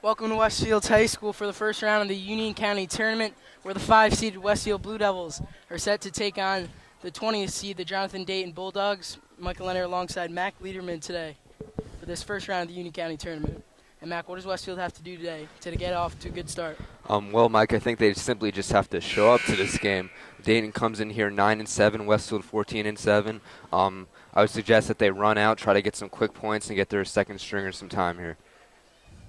Welcome to Westfield High School for the first round of the Union County Tournament, where the 5-seeded Westfield Blue Devils are set to take on the 20th seed, the Jonathan Dayton Bulldogs. Michael Leonard alongside Mac Liederman today for this first round of the Union County Tournament. And Mac, what does Westfield have to do today to get off to a good start? Well, Mike, I think they simply just have to show up to this game. Dayton comes in here 9-7, Westfield 14-7. I would suggest that they run out, try to get some quick points, and get their second stringer some time here.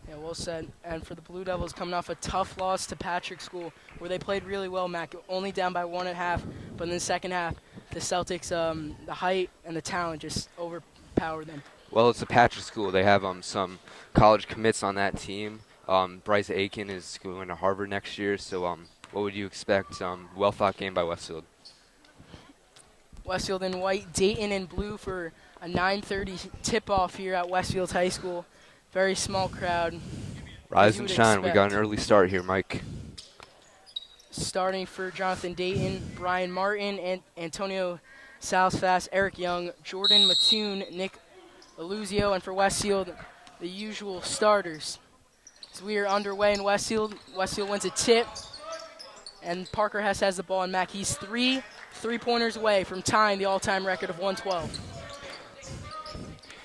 Yeah, well said. And for the Blue Devils, coming off a tough loss to Patrick School, where they played really well, Mac, only down by 1 at half. But in the second half, the Celtics, the height and the talent just overpowered them. Well, it's a Patrick School. They have some college commits on that team. Bryce Aiken is going to Harvard next year, so what would you expect? Well-thought game by Westfield. Westfield in white, Dayton in blue for a 9:30 tip-off here at Westfield High School. Very small crowd. Rise and shine. We got an early start here, Mike. Starting for Jonathan Dayton, Brian Martin, Antonio Salsfast, Eric Young, Jordan Mattoon, Nick Aluzio, and for Westfield, the usual starters. As we are underway in Westfield wins a tip, and Parker Hess has the ball, and Mac, he's three-pointers away from tying the all-time record of 112.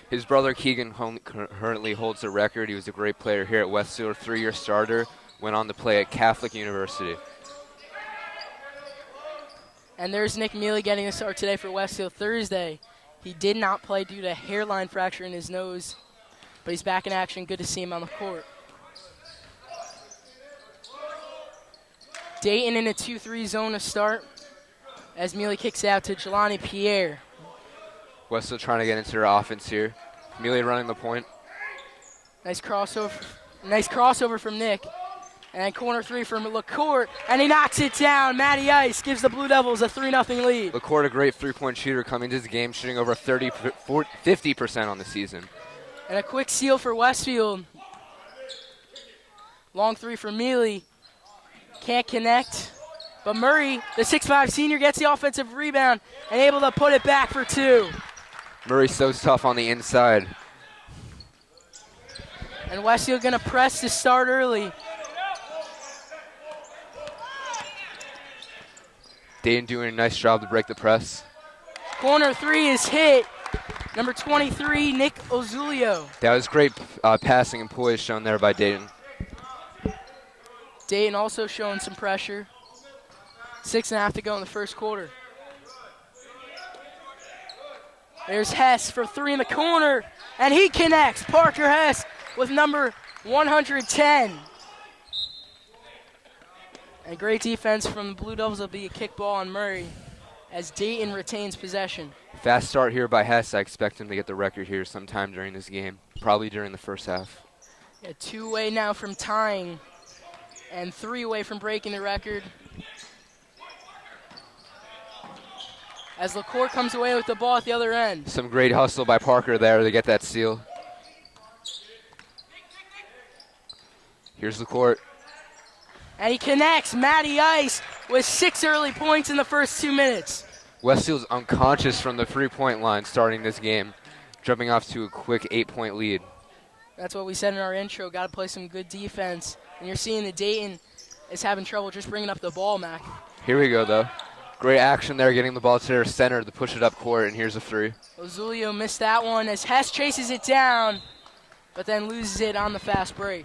His brother Keegan currently holds the record. He was a great player here at Westfield, 3-year starter, went on to play at Catholic University. And there's Nick Mealy getting a start today for Westfield. Thursday, he did not play due to a hairline fracture in his nose, but he's back in action. Good to see him on the court. Dayton in a 2-3 zone to start as Mealy kicks out to Jelani Pierre. Westfield trying to get into their offense here. Mealy running the point. Nice crossover from Nick. And corner three from LaCourt, and he knocks it down. Matty Ice gives the Blue Devils a 3-0 lead. LaCourt, a great three-point shooter coming to this game, shooting over 50% on the season. And a quick steal for Westfield. Long three for Mealy. Can't connect. But Murray, the 6'5 senior, gets the offensive rebound and able to put it back for two. Murray's so tough on the inside. And Westfield going to press to start early. Dayton doing a nice job to break the press. Corner three is hit. Number 23, Nick Ozulio. That was great passing and poise shown there by Dayton. Dayton also showing some pressure. 6.5 to go in the first quarter. There's Hess for three in the corner, and he connects. Parker Hess with number 110. And great defense from the Blue Devils. Will be a kickball on Murray as Dayton retains possession. Fast start here by Hess. I expect him to get the record here sometime during this game, probably during the first half. Yeah, 2 away now from tying and 3 away from breaking the record. As LaCourt comes away with the ball at the other end. Some great hustle by Parker there to get that steal. Here's LaCourt. And he connects. Matty Ice with 6 early points in the first 2 minutes. Westfield's unconscious from the three-point line starting this game, jumping off to a quick 8-point lead. That's what we said in our intro. Got to play some good defense. And you're seeing that Dayton is having trouble just bringing up the ball, Mac. Here we go, though. Great action there, getting the ball to their center to push it up court, and here's a three. Ozulio missed that one as Hess chases it down, but then loses it on the fast break.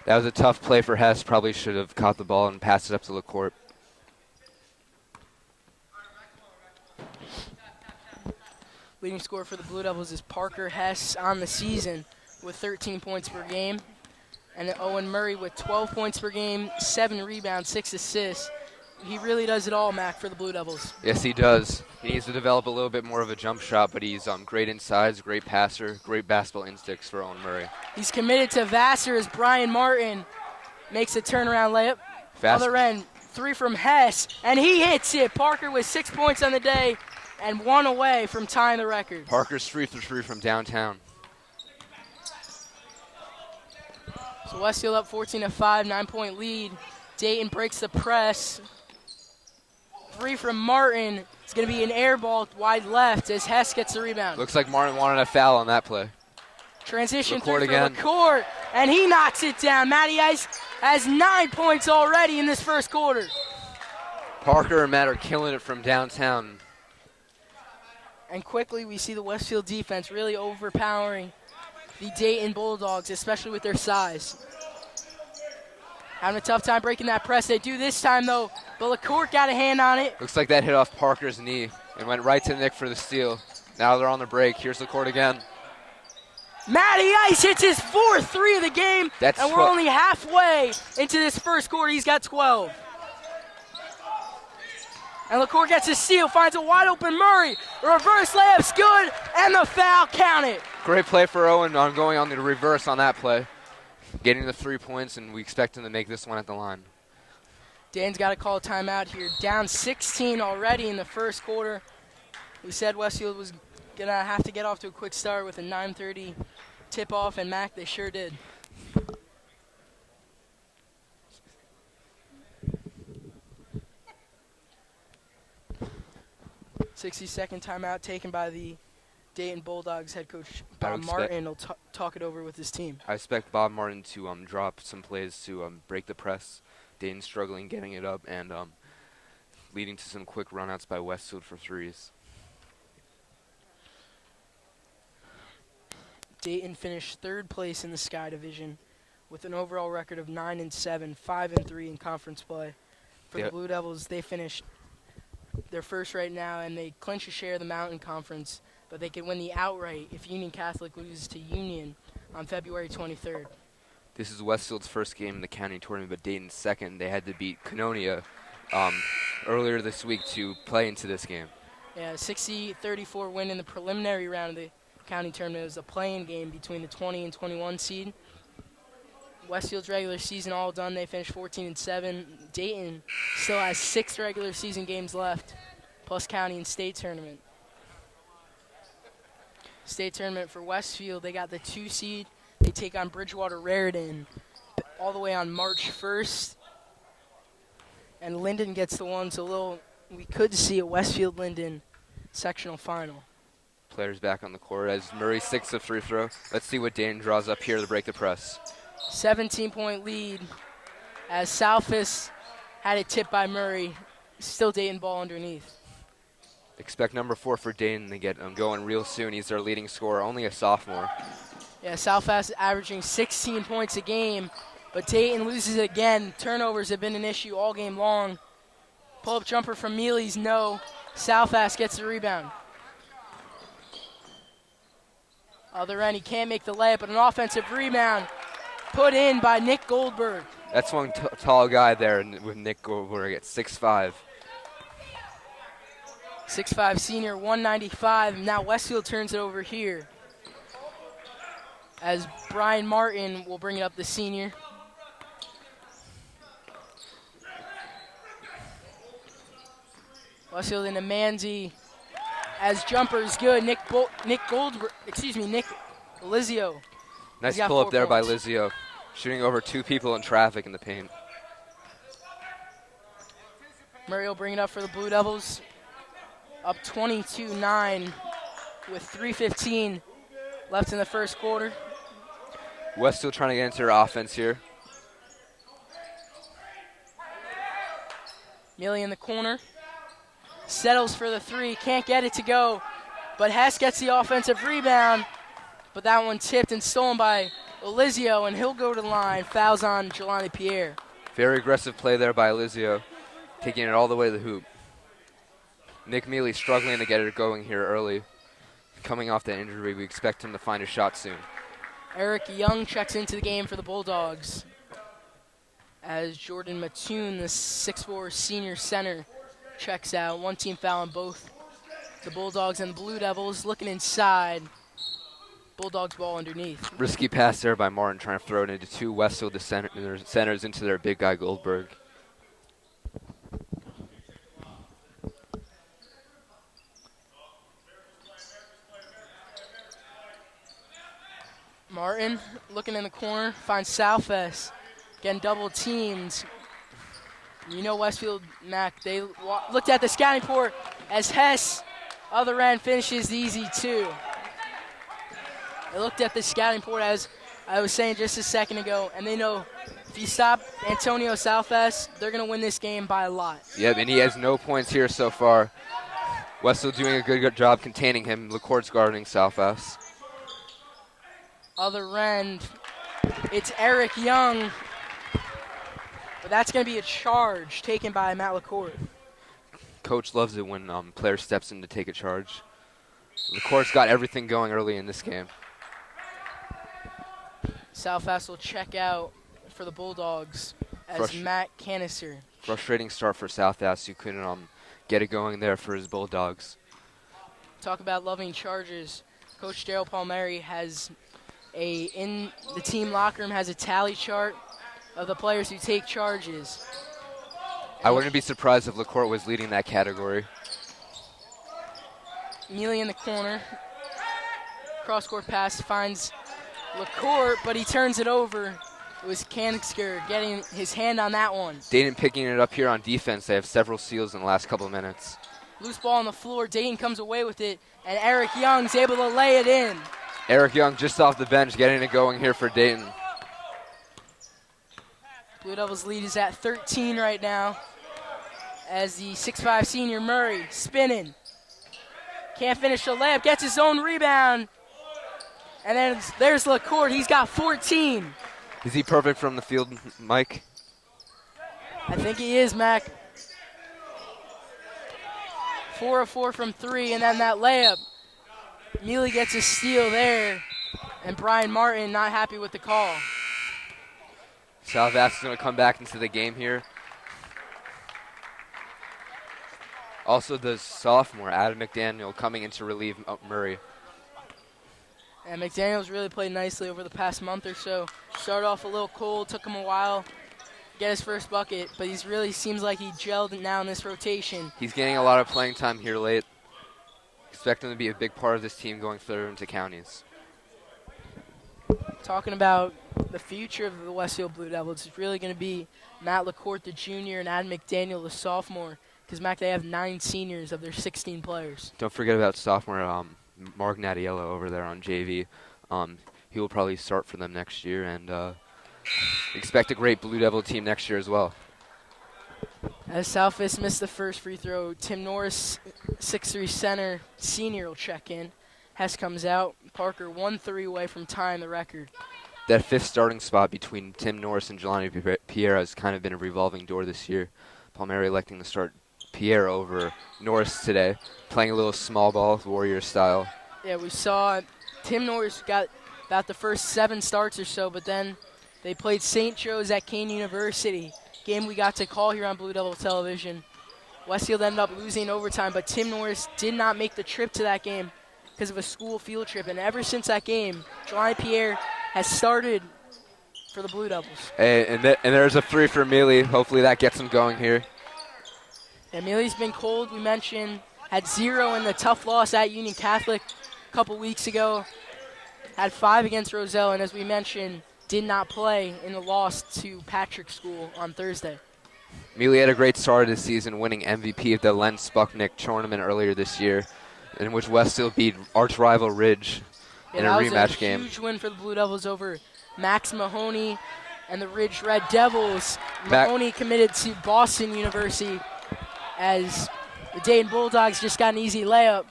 That was a tough play for Hess. Probably should have caught the ball and passed it up to LaCourt. Leading scorer for the Blue Devils is Parker Hess on the season with 13 points per game. And Owen Murray with 12 points per game, 7 rebounds, 6 assists. He really does it all, Mac, for the Blue Devils. Yes, he does. He needs to develop a little bit more of a jump shot, but he's great inside, great passer, great basketball instincts for Owen Murray. He's committed to Vassar as Brian Martin makes a turnaround layup. Other end, 3 from Hess, and he hits it. Parker with 6 points on the day and 1 away from tying the record. Parker's 3 for 3 from downtown. So Westfield up 14-5, 9-point lead. Dayton breaks the press. 3 from Martin. It's going to be an air ball wide left as Hess gets the rebound. Looks like Martin wanted a foul on that play. Transition LaCourt through for again. LaCourt. and he knocks it down. Matty Ice has 9 points already in this first quarter. Parker and Matt are killing it from downtown. And quickly we see the Westfield defense really overpowering the Dayton Bulldogs, especially with their size. Having a tough time breaking that press. They do this time, though, but LaCourte got a hand on it. Looks like that hit off Parker's knee and went right to Nick for the steal. Now they're on the break. Here's LaCourte again. Matty Ice hits his 4th three of the game, and we're only halfway into this first quarter. He's got 12. And LaCourte gets a steal, finds a wide open Murray. A reverse layup's good, and the foul counted. Great play for Owen on going on the reverse on that play. Getting the 3 points, and we expect him to make this one at the line. Dan's got to call a timeout here. Down 16 already in the first quarter. We said Westfield was going to have to get off to a quick start with a 9:30 tip-off, and Mac, they sure did. "60-second timeout taken by the Dayton Bulldogs head coach Bob Martin will talk it over with his team. I expect Bob Martin to drop some plays to break the press. Dayton struggling getting it up and leading to some quick runouts by Westfield for threes. Dayton finished 3rd place in the Sky Division with an overall record of 9-7, 5-3 in conference play. For the Blue Devils, they finished their first right now, and they clinch a share of the Mountain Conference, but they could win the outright if Union Catholic loses to Union on February 23rd. This is Westfield's first game in the county tournament, but Dayton's second. They had to beat Cannonia earlier this week to play into this game. Yeah, 60-34 win in the preliminary round of the county tournament. It was a play-in game between the 20 and 21 seed. Westfield's regular season all done. They finished 14-7. Dayton still has 6 regular season games left, plus county and state tournament. State tournament for Westfield, they got the 2 seed. They take on Bridgewater Raritan all the way on March 1st. And Linden gets the 1, so we could see a Westfield-Linden sectional final. Players back on the court as Murray 6 of free throw. Let's see what Dayton draws up here to break the press. 17-point lead as Southfisk had it tipped by Murray. Still Dayton ball underneath. Expect number 4 for Dayton to get going real soon. He's their leading scorer, only a sophomore. Yeah, Southfisk averaging 16 points a game, but Dayton loses again. Turnovers have been an issue all game long. Pull-up jumper from Mealy's, no. Southfisk gets the rebound. Other end, he can't make the layup, but an offensive rebound put in by Nick Goldberg. That's one tall guy there with Nick Goldberg at 6'5". 6'5", senior, 195. Now Westfield turns it over here as Brian Martin will bring it up, the senior. Westfield into Manzi as jumper is good. Nick Lizio. Nice pull up there by Lizio, shooting over 2 people in traffic in the paint. Murray will bring it up for the Blue Devils. Up 22-9 with 3:15 left in the first quarter. Westfield trying to get into their offense here. Mealy in the corner. Settles for the 3. Can't get it to go. But Hess gets the offensive rebound. But that one tipped and stolen by Elizio, and he'll go to the line. Fouls on Jelani Pierre. Very aggressive play there by Elizio, taking it all the way to the hoop. Nick Mealy struggling to get it going here early. Coming off that injury, we expect him to find a shot soon. Eric Young checks into the game for the Bulldogs as Jordan Mattoon, the 6'4" senior center, checks out. 1 team foul on both the Bulldogs and the Blue Devils. Looking inside. Bulldogs ball underneath. Risky pass there by Martin, trying to throw it into 2 Westfield centers into their big guy Goldberg. Martin looking in the corner, finds Southfisk, getting double teamed. You know Westfield, Mac, they looked at the scouting report as Hess, other end, finishes easy 2. They looked at the scouting report as I was saying just a second ago, and they know if you stop Antonio Southwest, they're going to win this game by a lot. Yep, and he has no points here so far. Westfield doing a good job containing him. LaCourt's guarding Southwest. Other end, it's Eric Young, but that's going to be a charge taken by Matt LaCourt. Coach loves it when player steps in to take a charge. LaCourt's got everything going early in this game. Southwest will check out for the Bulldogs as Matt Canister. Frustrating start for Southwest, who couldn't get it going there for his Bulldogs. Talk about loving charges. Coach Daryl Palmieri has in the team locker room has a tally chart of the players who take charges. I wouldn't be surprised if LaCourt was leading that category. Mealy in the corner. Cross-court pass finds LaCourt, but he turns it over. It was Canister getting his hand on that one. Dayton picking it up here on defense. They have several steals in the last couple of minutes. Loose ball on the floor. Dayton comes away with it, and Eric Young's able to lay it in. Eric Young just off the bench getting it going here for Dayton. Blue Devils lead is at 13 right now as the 6'5 senior Murray spinning. Can't finish the layup, gets his own rebound. And then there's LaCourt, he's got 14. Is he perfect from the field, Mike? I think he is, Mac. 4 of 4 from 3, and then that layup. Mealy gets a steal there, and Brian Martin not happy with the call. Southwest is going to come back into the game here. Also, the sophomore, Adam McDaniel, coming in to relieve Murray. And McDaniel's really played nicely over the past month or so. Started off a little cold, took him a while to get his first bucket, but he's really seems like he gelled now in this rotation. He's getting a lot of playing time here late. Expect him to be a big part of this team going further into counties. Talking about the future of the Westfield Blue Devils, it's really going to be Matt LaCourt, the junior, and Adam McDaniel, the sophomore. Because, Mac, they have 9 seniors of their 16 players. Don't forget about sophomore Mark Nattiello over there on JV. He will probably start for them next year, and expect a great Blue Devil team next year as well. As Southwest missed the first free throw, Tim Norris, 6'3 center, senior, will check in. Hess comes out. Parker 1-3 away from tying the record. That fifth starting spot between Tim Norris and Jelani Pierre has kind of been a revolving door this year. Palmieri electing to start Pierre over Norris today, playing a little small ball, Warrior style. Yeah, we saw Tim Norris got about the first 7 starts or so, but then they played St. Joe's at Kane University, game we got to call here on Blue Devil Television. Westfield ended up losing overtime, but Tim Norris did not make the trip to that game because of a school field trip. And ever since that game, Jelani Pierre has started for the Blue Devils. Hey, and there's a 3 for Mealy. Hopefully that gets him going here. And Mealy's been cold, we mentioned. Had 0 in the tough loss at Union Catholic a couple weeks ago. Had 5 against Roselle, and as we mentioned, did not play in the loss to Patrick School on Thursday. Mealy had a great start of the season, winning MVP of the Len Spucknick tournament earlier this year, in which Westfield beat arch rival Ridge in a rematch game. Huge win for the Blue Devils over Max Mahoney and the Ridge Red Devils. Mahoney committed to Boston University as the Dayton Bulldogs just got an easy layup.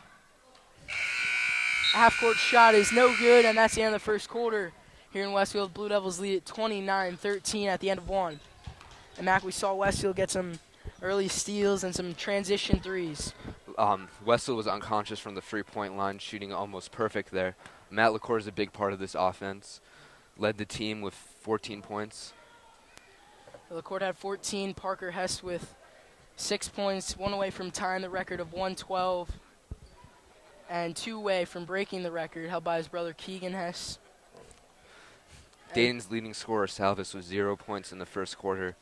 Half-court shot is no good, and that's the end of the first quarter. Here in Westfield, Blue Devils lead at 29-13 at the end of 1. And, Mac, we saw Westfield get some early steals and some transition threes. Westfield was unconscious from the three-point line, shooting almost perfect there. Matt LaCourt is a big part of this offense. Led the team with 14 points. LaCourt had 14. Parker Hess with 6 points, 1 away from tying the record of 112, and 2 away from breaking the record held by his brother Keegan Hess. Dayton's leading scorer, Salvis, with 0 points in the first quarter.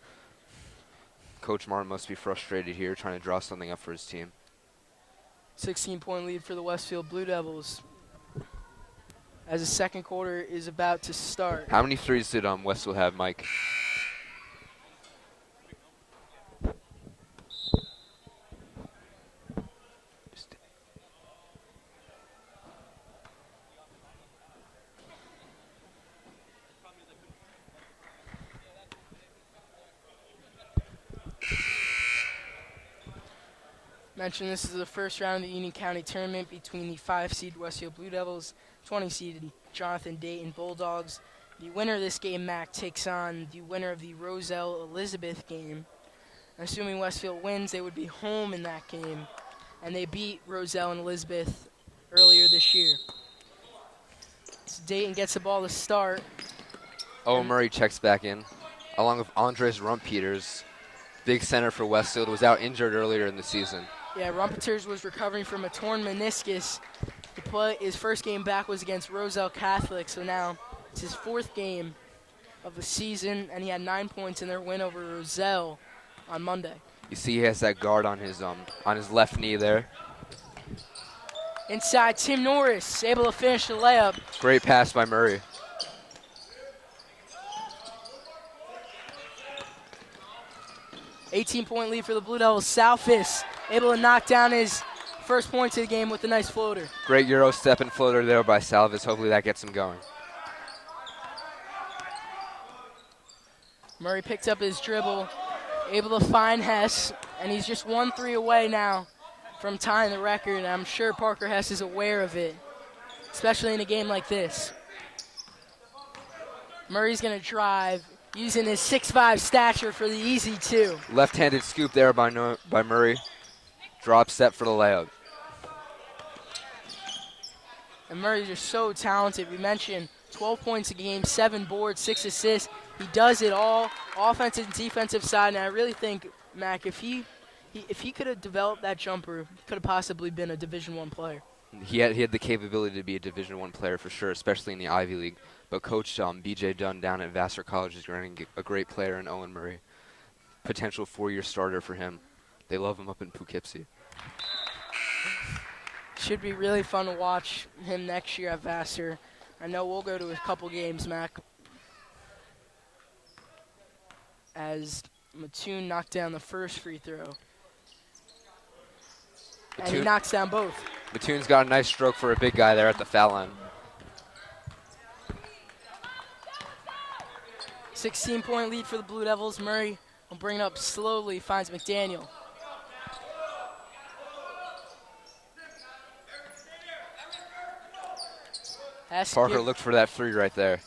Coach Martin must be frustrated here, trying to draw something up for his team. 16-point lead for the Westfield Blue Devils as the second quarter is about to start. How many threes did Westfield have, Mike? Mentioned this is the first round of the Union County Tournament between the 5-seed Westfield Blue Devils, 20-seed Jonathan Dayton Bulldogs. The winner of this game, Mac, takes on the winner of the Roselle-Elizabeth game. Assuming Westfield wins, they would be home in that game, and they beat Roselle and Elizabeth earlier this year. So Dayton gets the ball to start. Owen Murray checks back in, along with Andres Rumpeters, big center for Westfield, was out injured earlier in the season. Yeah, Rumpeters was recovering from a torn meniscus. His first game back was against Roselle Catholic, so now it's his 4th game of the season, and he had 9 points in their win over Roselle on Monday. You see he has that guard on his left knee there. Inside, Tim Norris able to finish the layup. Great pass by Murray. $18-point lead for the Blue Devils. Salfis able to knock down his first points of the game with a nice floater. Great Euro step and floater there by Salvis. Hopefully that gets him going. Murray picked up his dribble, able to find Hess, and he's just 1 3 away now from tying the record, and I'm sure Parker Hess is aware of it, especially in a game like this. Murray's going to drive, using his 6'5" stature for the easy 2. Left-handed scoop there by Murray. Drop step for the layup. And Murray's just so talented. We mentioned 12 points a game, 7 boards, 6 assists. He does it all, offensive and defensive side, and I really think, Mac, if he could have developed that jumper, he could have possibly been a Division I player. He had the capability to be a Division I player for sure, especially in the Ivy League. But Coach B.J. Dunn down at Vassar College is running a great player in Owen Murray. Potential 4-year starter for him. They love him up in Poughkeepsie. Should be really fun to watch him next year at Vassar. I know we'll go to a couple games, Mac. As Mattoon knocked down the first free throw. And he knocks down both. Mattoon's got a nice stroke for a big guy there at the foul line. 16-point lead for the Blue Devils. Murray will bring it up slowly, finds McDaniel. Parker looked for that 3 right there.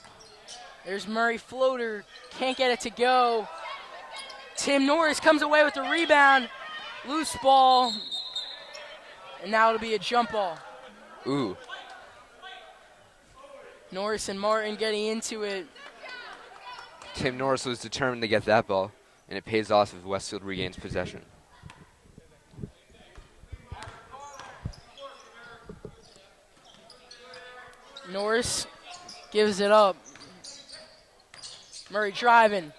There's Murray floater, can't get it to go. Tim Norris comes away with the rebound, loose ball, and now it'll be a jump ball. Ooh. Norris and Martin getting into it. Tim Norris was determined to get that ball, and it pays off if Westfield regains possession. Norris gives it up. Murray driving.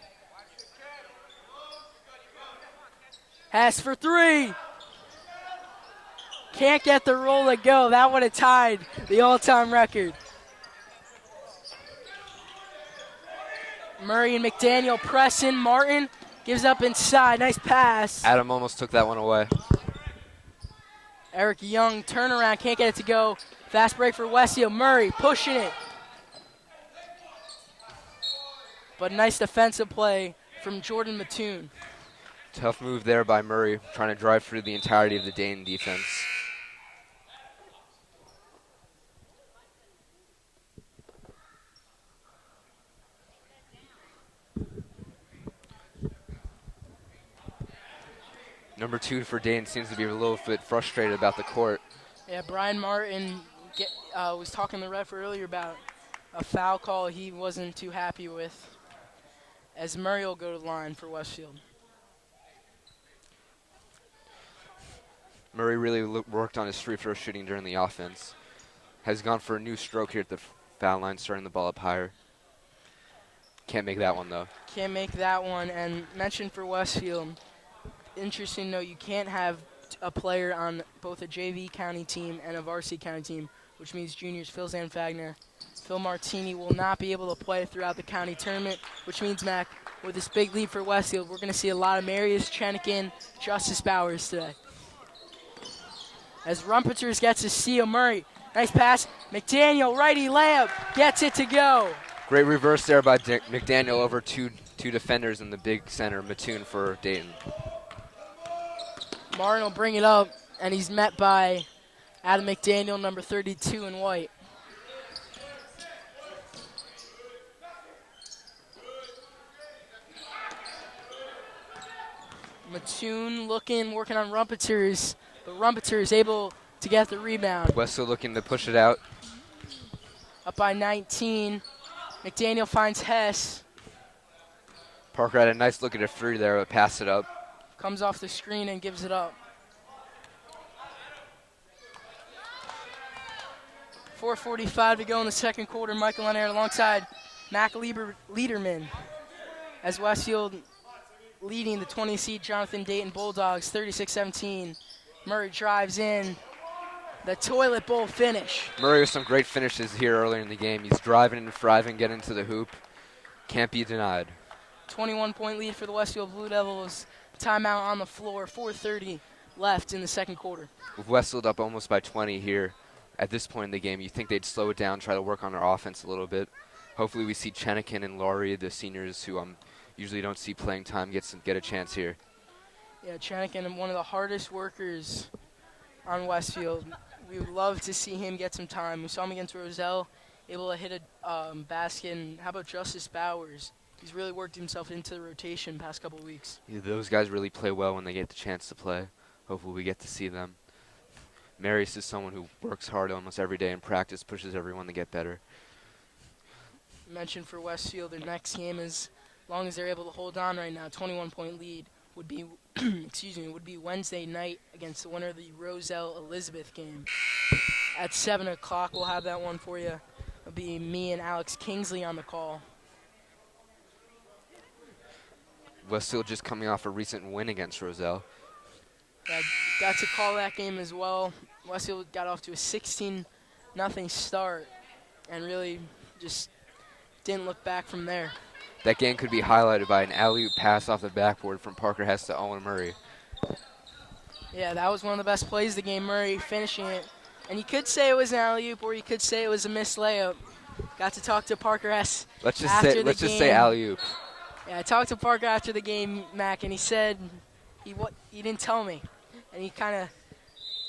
Hess for 3. Can't get the roll to go. That would have tied the all-time record. Murray and McDaniel pressing. Martin gives up inside. Nice pass. Adam almost took that one away. Eric Young turnaround. Can't get it to go. Fast break for Westfield. Murray pushing it. But nice defensive play from Jordan Mattoon. Tough move there by Murray, trying to drive through the entirety of the Dayton defense. Number 2 for Dayton seems to be a little bit frustrated about the court. Yeah, Brian Martin was talking to the ref earlier about a foul call he wasn't too happy with, as Murray will go to the line for Westfield. Murray really worked on his free throw shooting during the offense. Has gone for a new stroke here at the foul line, starting the ball up higher. Can't make that one, though. Can't make that one. And mentioned for Westfield, interesting to note, you can't have a player on both a JV county team and a varsity county team, which means juniors Phil Zanfagner, Phil Martini will not be able to play throughout the county tournament, which means, Mac, with this big lead for Westfield, we're going to see a lot of Marius Chenikin, Justice Bowers today. As Rumpeters gets to steal. Murray, nice pass. McDaniel, righty layup, gets it to go. Great reverse there by McDaniel over two defenders in the big center, Mattoon for Dayton. Martin will bring it up. And he's met by Adam McDaniel, number 32 in white. Mattoon looking, working on Rumpeters, but Rumpeter is able to get the rebound. Westfield looking to push it out. Up by 19. McDaniel finds Hess. Parker had a nice look at a three there, but passed it up. Comes off the screen and gives it up. 4:45 to go in the second quarter. Michael Leonard alongside Mac Liederman as Westfield leading the 20 seed Jonathan Dayton Bulldogs 36-17. Murray drives in. The toilet bowl finish. Murray with some great finishes here earlier in the game. He's driving and thriving, getting to the hoop. Can't be denied. 21-point lead for the Westfield Blue Devils. Timeout on the floor. 4:30 left in the second quarter. With Westfield up almost by 20 here at this point in the game, you think they'd slow it down, try to work on their offense a little bit. Hopefully we see Chenikin and Laurie, the seniors who usually don't see playing time, get a chance here. Yeah, Chenikin, one of the hardest workers on Westfield. We would love to see him get some time. We saw him against Roselle, able to hit a basket. And how about Justice Bowers? He's really worked himself into the rotation past couple weeks. Yeah, those guys really play well when they get the chance to play. Hopefully we get to see them. Marius is someone who works hard almost every day in practice, pushes everyone to get better. Mentioned for Westfield, their next game, as long as they're able to hold on right now, 21-point lead would be would be Wednesday night against the winner of the Roselle Elizabeth game. At 7 o'clock, we'll have that one for you. It'll be me and Alex Kingsley on the call. Westfield just coming off a recent win against Roselle. I got to call that game as well. Westfield got off to a 16-0 start and really just didn't look back from there. That game could be highlighted by an alley-oop pass off the backboard from Parker Hess to Owen Murray. Yeah, that was one of the best plays of the game, Murray finishing it. And you could say it was an alley-oop or you could say it was a missed layup. Got to talk to Parker Hess Let's just after say alley-oop. Yeah, I talked to Parker after the game, Mac, and he said he didn't tell me. And he kind of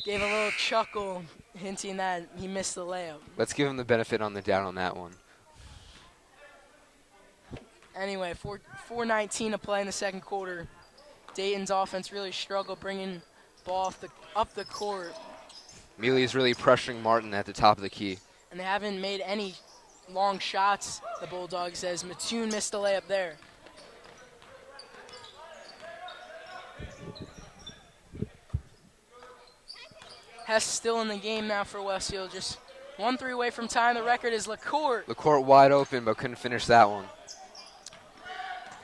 gave a little chuckle, hinting that he missed the layup. Let's give him the benefit on the doubt on that one. Anyway, 4:19 to play in the second quarter. Dayton's offense really struggled bringing ball up the court. Mealy is really pressuring Martin at the top of the key. And they haven't made any long shots, the Bulldogs, as Mattoon missed the layup there. Hess still in the game now for Westfield. Just 1-3 away from time. The record is LaCourte. LaCourte wide open, but couldn't finish that one.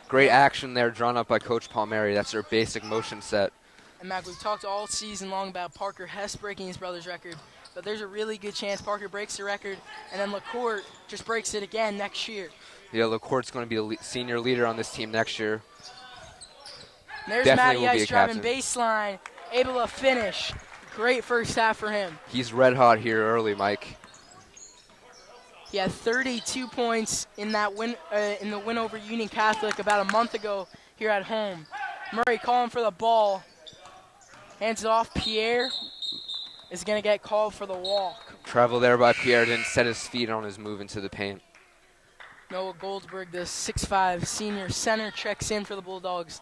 Great action there drawn up by Coach Palmieri. That's their basic motion set. And Mac, we've talked all season long about Parker Hess breaking his brother's record, but there's a really good chance Parker breaks the record, and then LaCourte just breaks it again next year. Yeah, LaCourte's going to be a senior leader on this team next year. And there's Definitely Matty will be Ice a driving captain. baseline, able to finish. Great first half for him. He's red hot here early, Mike. He had 32 points in that win, in the win over Union Catholic about a month ago here at home. Murray calling for the ball. Hands it off. Pierre is going to get called for the walk. Travel there by Pierre, didn't set his feet on his move into the paint. Noah Goldberg, the 6'5 senior center, checks in for the Bulldogs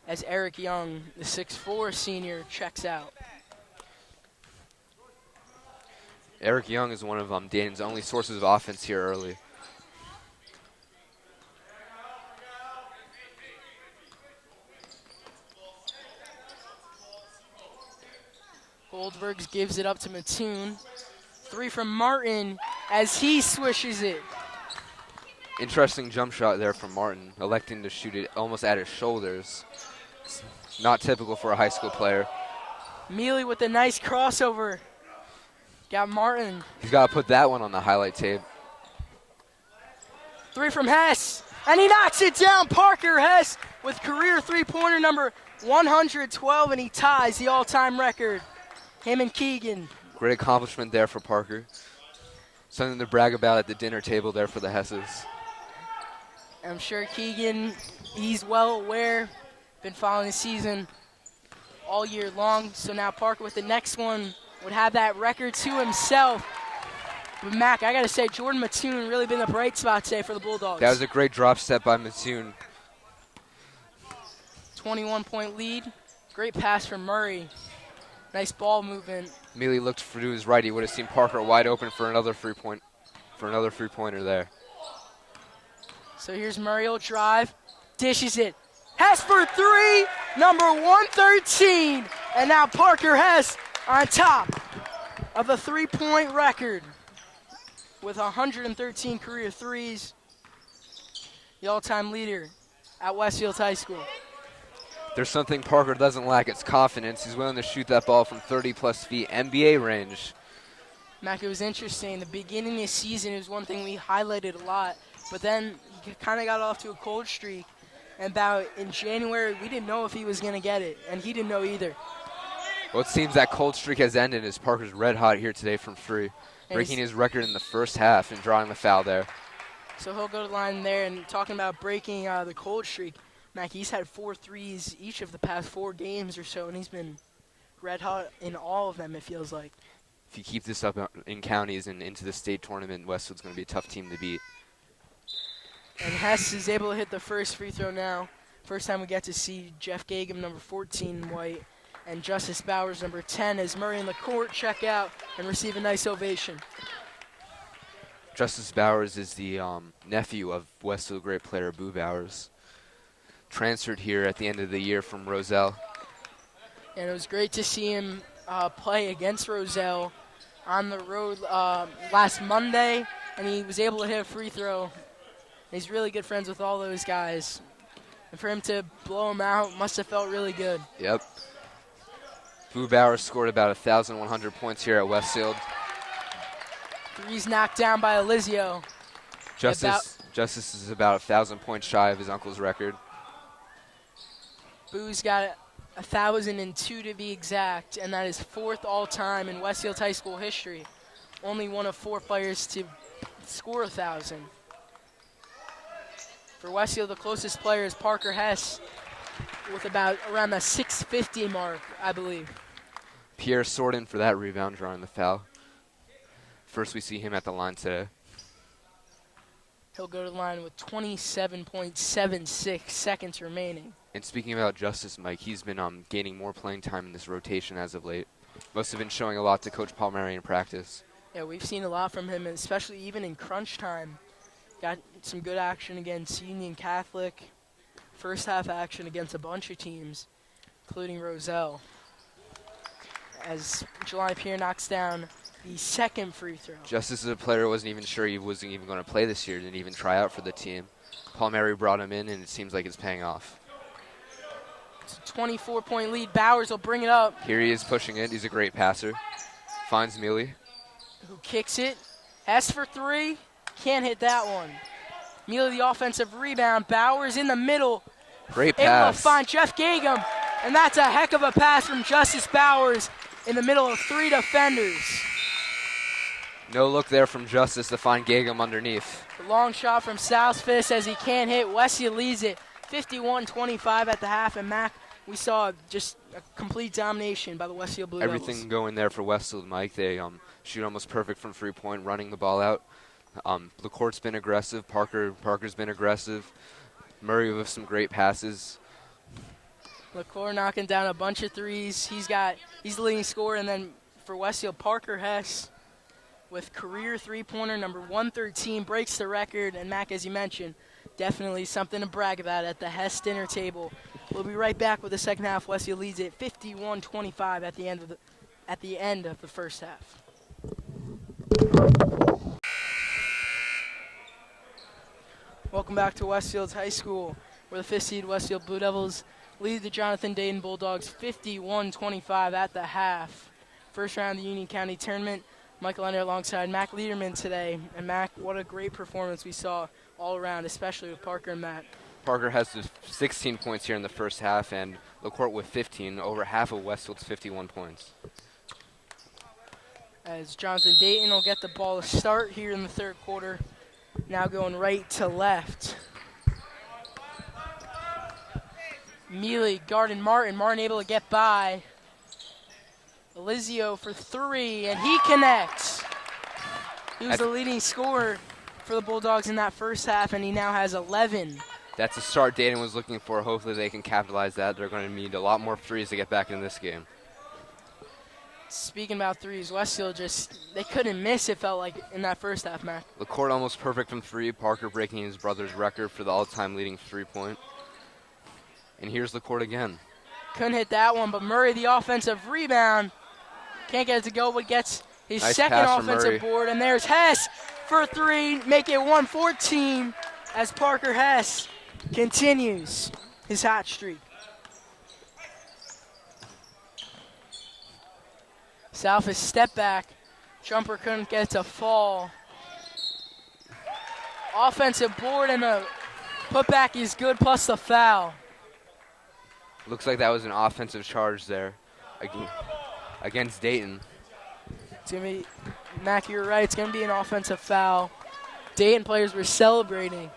as Eric Young, the 6'4 senior, checks out. Eric Young is one of Dayton's only sources of offense here early. Goldberg gives it up to Mattoon. 3 from Martin as he swishes it. Interesting jump shot there from Martin, electing to shoot it almost at his shoulders. It's not typical for a high school player. Mealy with a nice crossover. Got Martin. He's got to put that one on the highlight tape. 3 from Hess, and he knocks it down. Parker Hess with career three-pointer number 112, and he ties the all-time record. Him and Keegan. Great accomplishment there for Parker. Something to brag about at the dinner table there for the Hesses. I'm sure Keegan, he's well aware, been following the season all year long. So now Parker with the next one would have that record to himself. But Mac, I got to say, Jordan Mattoon really been the bright spot today for the Bulldogs. That was a great drop step by Mattoon. 21-point lead. Great pass from Murray. Nice ball movement. Immediately looked to his right. He would have seen Parker wide open for another three-pointer there. So here's Murray, will drive, dishes it. Hess for three, number 113. And now Parker Hess on top of a three-point record with 113 career threes. The all-time leader at Westfield High School. There's something Parker doesn't lack. It's confidence. He's willing to shoot that ball from 30-plus feet, NBA range. Mac, it was interesting. The beginning of the season is one thing we highlighted a lot, but then he kind of got off to a cold streak. And about in January, we didn't know if he was going to get it, and he didn't know either. Well, it seems that cold streak has ended as Parker's red hot here today from free, breaking his record in the first half and drawing the foul there. So he'll go to the line there, and talking about breaking the cold streak, Mac, he's had 4 threes each of the past 4 games or so, and he's been red hot in all of them, it feels like. If you keep this up in counties and into the state tournament, Westfield's going to be a tough team to beat. And Hess is able to hit the first free throw now. First time we get to see Jeff Gagum, number 14 in white, and Justice Bowers, number 10, as Murray and the court check out and receive a nice ovation. Justice Bowers is the nephew of Westfield great player Boo Bowers. Transferred here at the end of the year from Roselle. And it was great to see him play against Roselle on the road last Monday, and he was able to hit a free throw. He's really good friends with all those guys. And for him to blow him out must have felt really good. Yep. Boo Bowers scored about 1,100 points here at Westfield. Three's knocked down by Elizio. Justice is about 1,000 points shy of his uncle's record. Boo's got 1,002 to be exact, and that is 4th all-time in Westfield High School history. Only one of 4 players to score 1,000. For Westfield, the closest player is Parker Hess with about around the 650 mark, I believe. Pierre Sorden for that rebound, drawing the foul. First we see him at the line today. He'll go to the line with 27.76 seconds remaining. And speaking about Justice, Mike, he's been gaining more playing time in this rotation as of late. Must have been showing a lot to Coach Palmieri in practice. Yeah, we've seen a lot from him, especially even in crunch time. Got some good action against Union Catholic. First half action against a bunch of teams, including Roselle. As Jelani Pierre knocks down the second free throw. Justice is a player who wasn't even sure he wasn't even going to play this year, didn't even try out for the team. Palmieri brought him in, and it seems like it's paying off. It's a 24-point lead. Bowers will bring it up. Here he is pushing it. He's a great passer. Finds Mealy. Who kicks it. Hess for 3. Can't hit that one. Mealy the offensive rebound. Bowers in the middle. Great pass. Able to find Jeff Gagum. And that's a heck of a pass from Justice Bowers in the middle of 3 defenders. No look there from Justice to find Gagum underneath. The long shot from Southfield as he can't hit. Westfield leads it 51-25 at the half. And Mac, we saw just a complete domination by the Westfield Blue Devils. Everything going there for Westfield, Mike. They shoot almost perfect from 3-point, running the ball out. LaCourt's been aggressive. Parker's been aggressive. Murray with some great passes. LaCourt knocking down a bunch of threes. He's the leading scorer. And then for Westfield, Parker Hess with career three-pointer number 113 breaks the record. And Mac, as you mentioned, definitely something to brag about at the Hess dinner table. We'll be right back with the second half. Westfield leads it 51-25 at the end of the first half. Welcome back to Westfield High School, where the 5th seed Westfield Blue Devils lead the Jonathan Dayton Bulldogs 51-25 at the half. First round of the Union County Tournament. Michael Ender alongside Mac Liederman today. And Mac, what a great performance we saw all around, especially with Parker and Matt. Parker has 16 points here in the first half, and LaCourt with 15, over half of Westfield's 51 points. As Jonathan Dayton will get the ball to start here in the third quarter. Now going right to left. Mealy guarding Martin. Martin able to get by. Elizio for three, and he connects. He was the leading scorer for the Bulldogs in that first half, and he now has 11. That's the start Dayton was looking for. Hopefully they can capitalize that. They're going to need a lot more threes to get back in this game. Speaking about threes, Westfield they couldn't miss, it felt like, in that first half, Mac. LaCourt almost perfect from three. Parker breaking his brother's record for the all-time leading three-point. And here's LaCourt again. Couldn't hit that one, but Murray, the offensive rebound. Can't get it to go, but gets his Nice second pass from offensive Murray. board. And there's Hess for three, make it 114 as Parker Hess continues his hot streak. South is step back. Jumper couldn't get it to fall. Offensive board and the putback is good, plus the foul. Looks like that was an offensive charge there against Dayton. It's going to be, Mac, you're right, it's going to be an offensive foul. Dayton players were celebrating.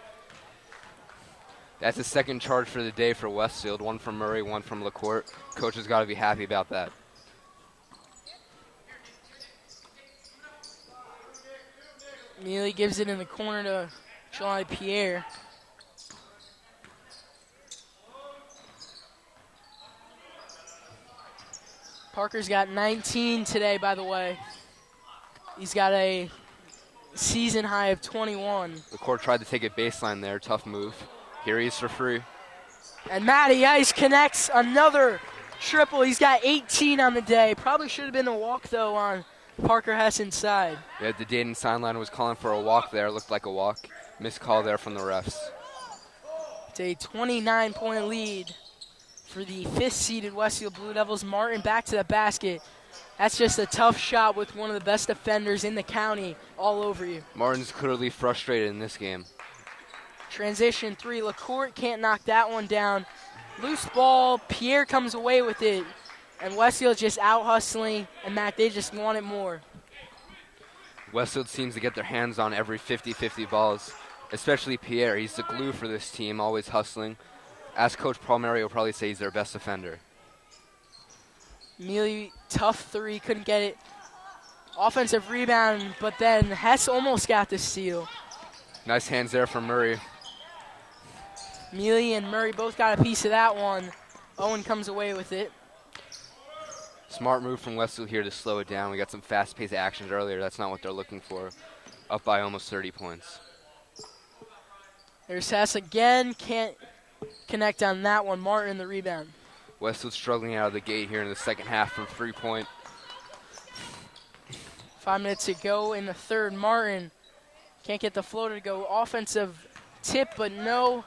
That's the second charge for the day for Westfield. One from Murray, one from LaCourt. Coach has got to be happy about that. Mealy gives it in the corner to July Pierre. Parker's got 19 today, by the way. He's got a season high of 21. LaCourt tried to take a baseline there. Tough move. Here he is for free. And Matty Ice connects another triple. He's got 18 on the day. Probably should have been a walk, though, on Parker Hess inside. Yeah, the Dayton sideline was calling for a walk there. Looked like a walk. Missed call there from the refs. It's a 29-point lead for the fifth-seeded Westfield Blue Devils. Martin back to the basket. That's just a tough shot with one of the best defenders in the county all over you. Martin's clearly frustrated in this game. Transition three. LaCourt can't knock that one down. Loose ball. Pierre comes away with it. And Westfield just out hustling. And Mac, they just want it more. Westfield seems to get their hands on every 50-50 balls, especially Pierre. He's the glue for this team, always hustling. As Coach Palmieri will probably say, he's their best defender. Mealy, tough three, couldn't get it. Offensive rebound, but then Hess almost got the steal. Nice hands there from Murray. Mealy and Murray both got a piece of that one. Owen comes away with it. Smart move from Westfield here to slow it down. We got some fast-paced actions earlier. That's not what they're looking for. Up by almost 30 points. There's Hess again. Can't connect on that one. Martin the rebound. Westfield struggling out of the gate here in the second half from three-point. 5 minutes to go in the third. Martin can't get the floater to go. Offensive tip, but no.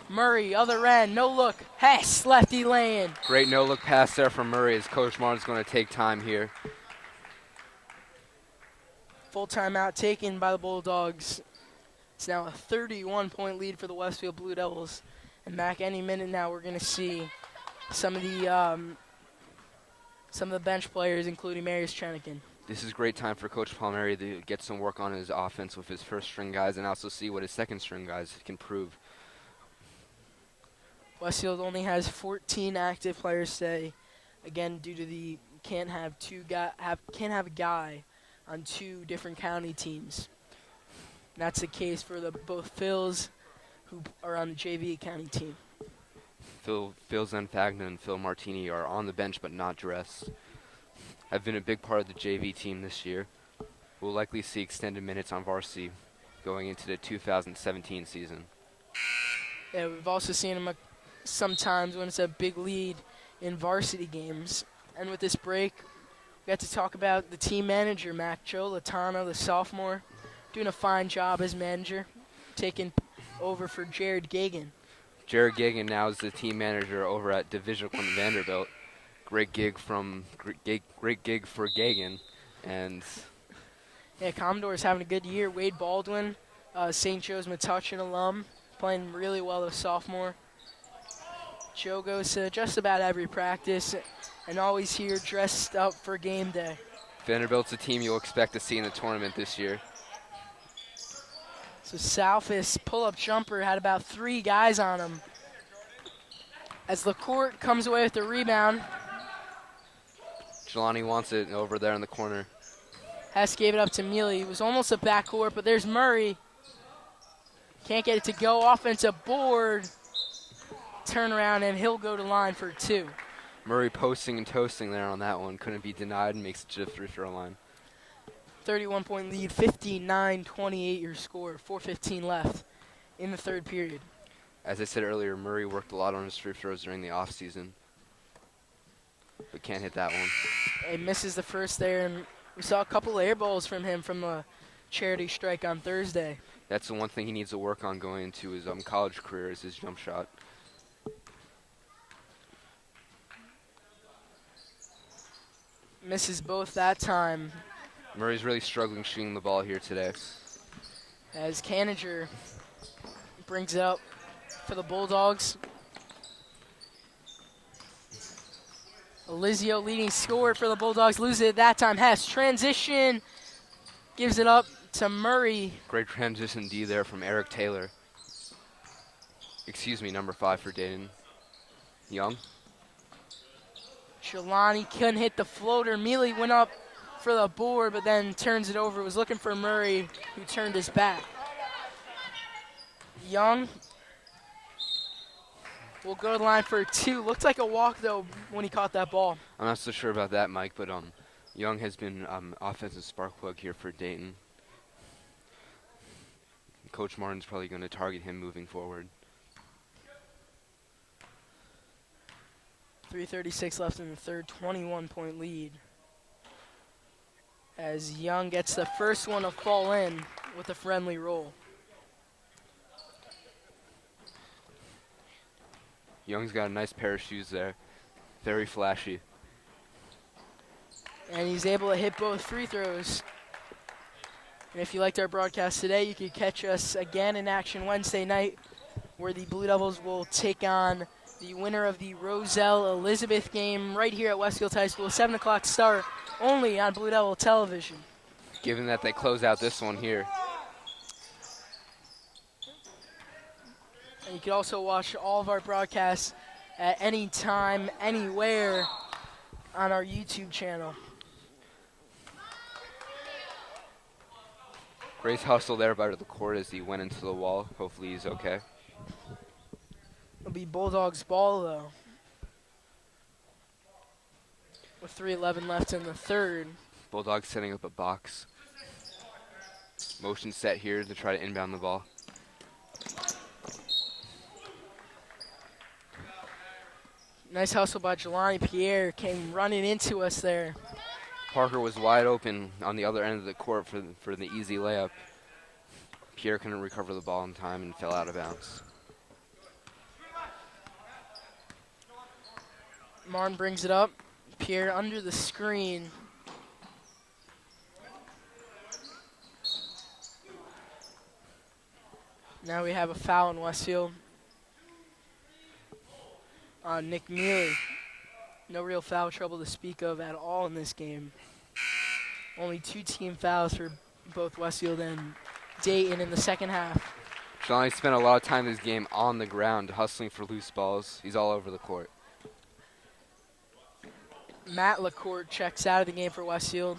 Murray, other end, no look. Hess, lefty lane. Great no-look pass there from Murray as Coach Martin's going to take time here. Full timeout taken by the Bulldogs. It's now a 31-point lead for the Westfield Blue Devils. And Mac, any minute now we're going to see some of the bench players, including Marius Trenikin. This is a great time for Coach Palmieri to get some work on his offense with his first-string guys and also see what his second-string guys can prove. Westfield only has 14 active players today, again due to the can't have a guy on two different county teams. And that's the case for both Phils, who are on the JV county team. Phil Zenfagna and Phil Martini are on the bench but not dressed. Have been a big part of the JV team this year. We'll likely see extended minutes on varsity going into the 2017 season. Yeah, we've also seen him sometimes when it's a big lead in varsity games. And with this break, we got to talk about the team manager, Mac. Joe Latano, the sophomore, doing a fine job as manager, taking over for Jared Gagan. Jared Gagan now is the team manager over at Division I Vanderbilt. Great gig for Gagan. And yeah, Commodore's having a good year. Wade Baldwin, St. Joe's Metuchen alum, playing really well as a sophomore. Joe goes to just about every practice and always here dressed up for game day. Vanderbilt's a team you'll expect to see in the tournament this year. So South's pull-up jumper had about 3 guys on him. As LaCourte comes away with the rebound. Jelani wants it over there in the corner. Hess gave it up to Mealy. It was almost a backcourt, but there's Murray. Can't get it to go. Offensive board. Turnaround, and he'll go to line for 2. Murray posting and toasting there on that one. Couldn't be denied and makes it to the free throw line. 31-point lead, 59-28 your score. 4:15 left in the third period. As I said earlier, Murray worked a lot on his free throws during the offseason, but can't hit that one. And misses the first there, and we saw a couple air balls from him from a charity strike on Thursday. That's the one thing he needs to work on going into his college career is his jump shot. Misses both that time. Murray's really struggling shooting the ball here today. As Caniger brings it up for the Bulldogs. Elizio leading scorer for the Bulldogs. Loses it that time. Hess transition. Gives it up to Murray. Great transition D there from Eric Taylor. Excuse me, number 5 for Dayton. Young. Jelani couldn't hit the floater. Mealy went up for the board, but then turns it over. Was looking for Murray, who turned his back. Young will go to the line for 2. Looked like a walk, though, when he caught that ball. I'm not so sure about that, Mike, but Young has been offensive spark plug here for Dayton. Coach Martin's probably going to target him moving forward. 3:36 left in the third, 21-point lead. As Young gets the first one to fall in with a friendly roll. Young's got a nice pair of shoes there. Very flashy. And he's able to hit both free throws. And if you liked our broadcast today, you could catch us again in action Wednesday night, where the Blue Devils will take on the winner of the Roselle Elizabeth game right here at Westfield High School. 7 o'clock start only on Blue Devil television. Given that they close out this one here. And you can also watch all of our broadcasts at any time, anywhere on our YouTube channel. Great hustle there by the court as he went into the wall. Hopefully he's okay. It'll be Bulldogs ball, though. With 3:11 left in the third. Bulldogs setting up a box. Motion set here to try to inbound the ball. Nice hustle by Jelani Pierre. Came running into us there. Parker was wide open on the other end of the court for the easy layup. Pierre couldn't recover the ball in time and fell out of bounds. Martin brings it up. Pierre under the screen. Now we have a foul in Westfield on Nick Mealy. No real foul trouble to speak of at all in this game. Only 2 team fouls for both Westfield and Dayton in the second half. Jelani spent a lot of time in this game on the ground, hustling for loose balls. He's all over the court. Matt LaCourte checks out of the game for Westfield.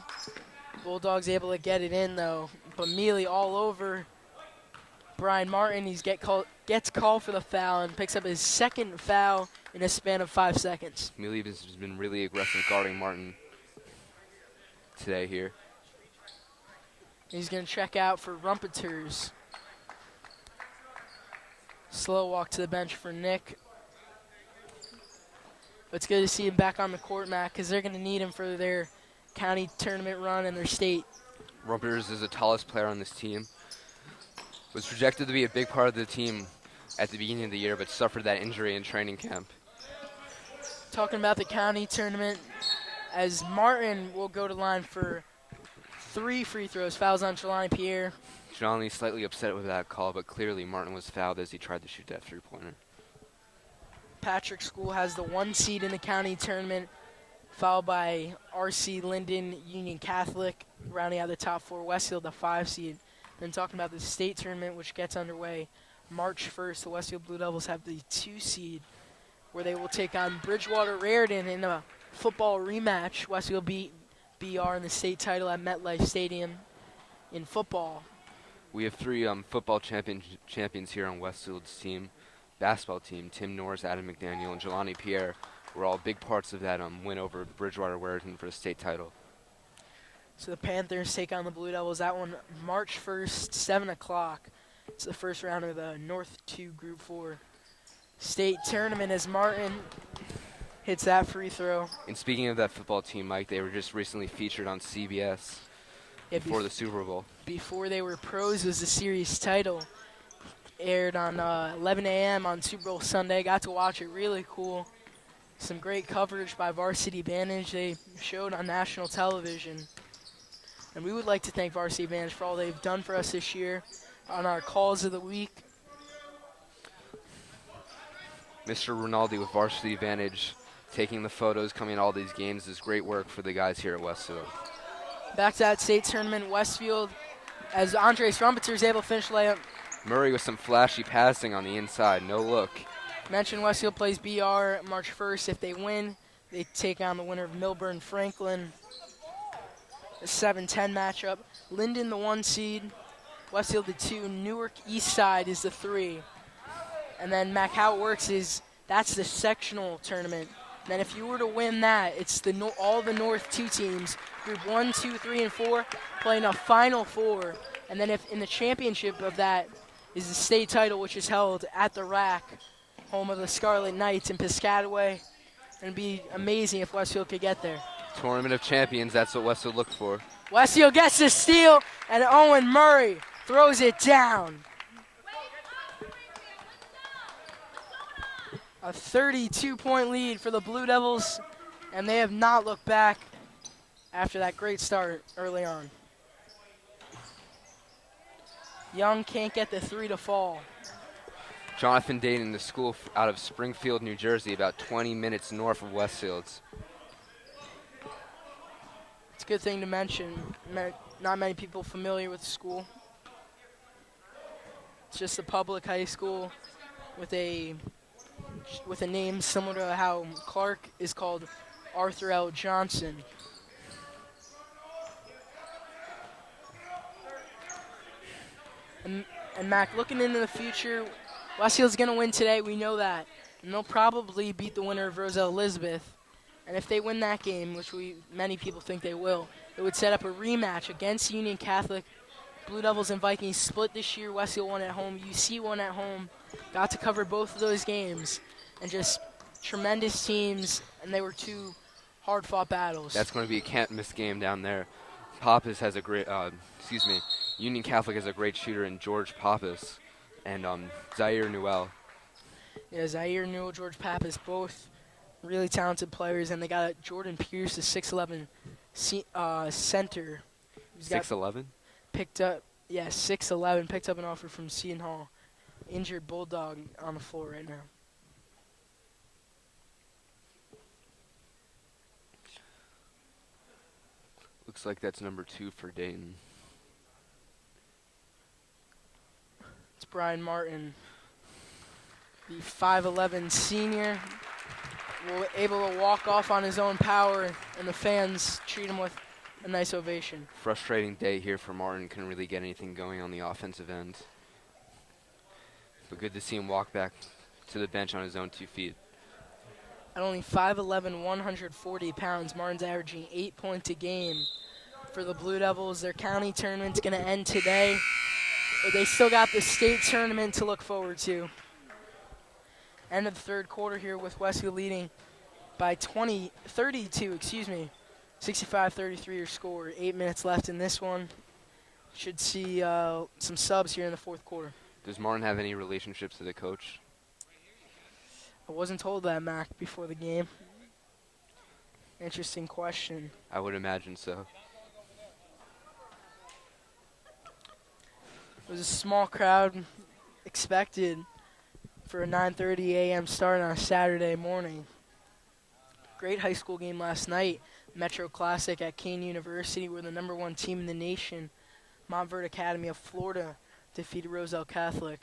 Bulldogs able to get it in, though. But Mealy all over Brian Martin. He gets called for the foul and picks up his second foul in a span of 5 seconds. Mealy has been really aggressive guarding Martin today here. He's going to check out for Rumpeters. Slow walk to the bench for Nick. But it's good to see him back on the court, Matt, because they're going to need him for their county tournament run and their state. Rumpers is the tallest player on this team. Was projected to be a big part of the team at the beginning of the year, but suffered that injury in training camp. Talking about the county tournament, as Martin will go to line for 3 free throws. Fouls on Jelani Pierre. Jelani slightly upset with that call, but clearly Martin was fouled as he tried to shoot that three-pointer. Patrick School has the 1 seed in the county tournament, followed by RC Linden Union Catholic, rounding out the top 4. Westfield, the 5 seed. Then talking about the state tournament, which gets underway March 1st. The Westfield Blue Devils have the 2 seed where they will take on Bridgewater Raritan in a football rematch. Westfield beat BR in the state title at MetLife Stadium in football. We have three football champions here on Westfield's team. Basketball team, Tim Norris, Adam McDaniel, and Jelani Pierre were all big parts of that win over Bridgewater Raritan for the state title. So the Panthers take on the Blue Devils. That one, March 1st, 7 o'clock. It's the first round of the North 2 Group 4 state tournament as Martin hits that free throw. And speaking of that football team, Mike, they were just recently featured on CBS before the Super Bowl. Before they were pros, was the series title. Aired on 11 a.m. on Super Bowl Sunday. Got to watch it. Really cool. Some great coverage by Varsity Advantage. They showed on national television. And we would like to thank Varsity Advantage for all they've done for us this year on our calls of the week. Mr. Rinaldi with Varsity Advantage taking the photos, coming to all these games is great work for the guys here at Westfield. Back to that state tournament, Westfield, as Andres Rumpetzer is able to finish layup. Murray with some flashy passing on the inside, no look. Mentioned Westfield plays BR March 1st. If they win, they take on the winner of Milburn Franklin. A 7-10 matchup. Linden, the 1 seed. Westfield, the 2. Newark East Side is the 3. And then, Mac, how it works is that's the sectional tournament. And then if you were to win that, it's all the North 2 teams, Group 1, 2, 3, and 4, playing a Final 4. And then if in the championship of that is the state title, which is held at the RAC, home of the Scarlet Knights in Piscataway. And it'd be amazing if Westfield could get there. Tournament of Champions, that's what Westfield looked for. Westfield gets the steal, and Owen Murray throws it down. A 32-point lead for the Blue Devils, and they have not looked back after that great start early on. Young can't get the 3 to fall. Jonathan Dayton, the school out of Springfield, New Jersey, about 20 minutes north of Westfield's. It's a good thing to mention. Not many people familiar with the school. It's just a public high school with a name similar to how Clark is called Arthur L. Johnson. And Mac, looking into the future, Westfield's going to win today. We know that. And they'll probably beat the winner of Roselle Elizabeth. And if they win that game, which many people think they will, it would set up a rematch against Union Catholic. Blue Devils and Vikings split this year. Westfield won at home. UC won at home. Got to cover both of those games. And just tremendous teams, and they were 2 hard-fought battles. That's going to be a can't-miss game down there. Pappas has a great, Union Catholic has a great shooter in George Pappas and Zaire Newell. Yeah, Zaire Newell, George Pappas, both really talented players, and they got Jordan Pierce, the 6'11" center. 6'11"? Picked up, 6'11", picked up an offer from Seton Hall. Injured Bulldog on the floor right now. Looks like that's number 2 for Dayton. It's Brian Martin, the 5'11" senior, able to walk off on his own power, and the fans treat him with a nice ovation. Frustrating day here for Martin. Couldn't really get anything going on the offensive end. But good to see him walk back to the bench on his own 2 feet. At only 5'11", 140 pounds, Martin's averaging 8 points a game for the Blue Devils. Their county tournament's going to end today, but they still got the state tournament to look forward to. End of the third quarter here with Westfield leading by 65-33 your score. 8 minutes left in this one. Should see some subs here in the fourth quarter. Does Martin have any relationships to the coach? I wasn't told that, Mac, before the game. Interesting question. I would imagine so. It was a small crowd expected for a 9:30 a.m. start on a Saturday morning. Great high school game last night. Metro Classic at Kean University. We're the number 1 team in the nation. Montverde Academy of Florida defeated Roselle Catholic.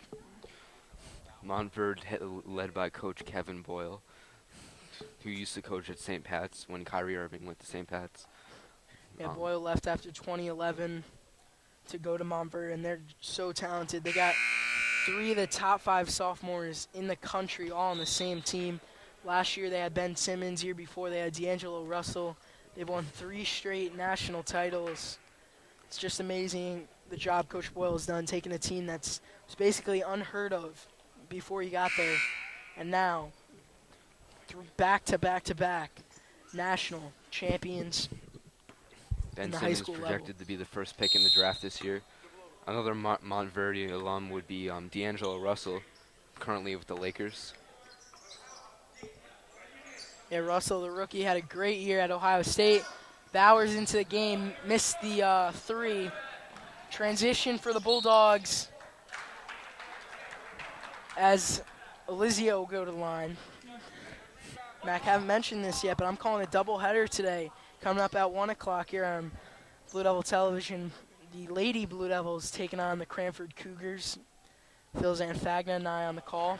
Montverde led by Coach Kevin Boyle. who used to coach at St. Pat's when Kyrie Irving went to St. Pat's. Yeah, Boyle left after 2011 to go to Montverde, and they're so talented. They got 3 of the top 5 sophomores in the country all on the same team. Last year they had Ben Simmons. Year before they had D'Angelo Russell. They've won 3 straight national titles. It's just amazing the job Coach Boyle has done, taking a team that's was basically unheard of before he got there, and now through back-to-back national champions Ben in the high Simmons school projected level. to be the first pick in the draft this year. Another Montverde alum would be D'Angelo Russell, currently with the Lakers. Yeah, Russell, the rookie, had a great year at Ohio State. Bowers into the game, missed the 3. Transition for the Bulldogs as Elizio will go to the line. Mac, haven't mentioned this yet, but I'm calling a doubleheader today. Coming up at 1 o'clock here on Blue Devil Television. The Lady Blue Devils taking on the Cranford Cougars. Phil Zanfagna and I on the call.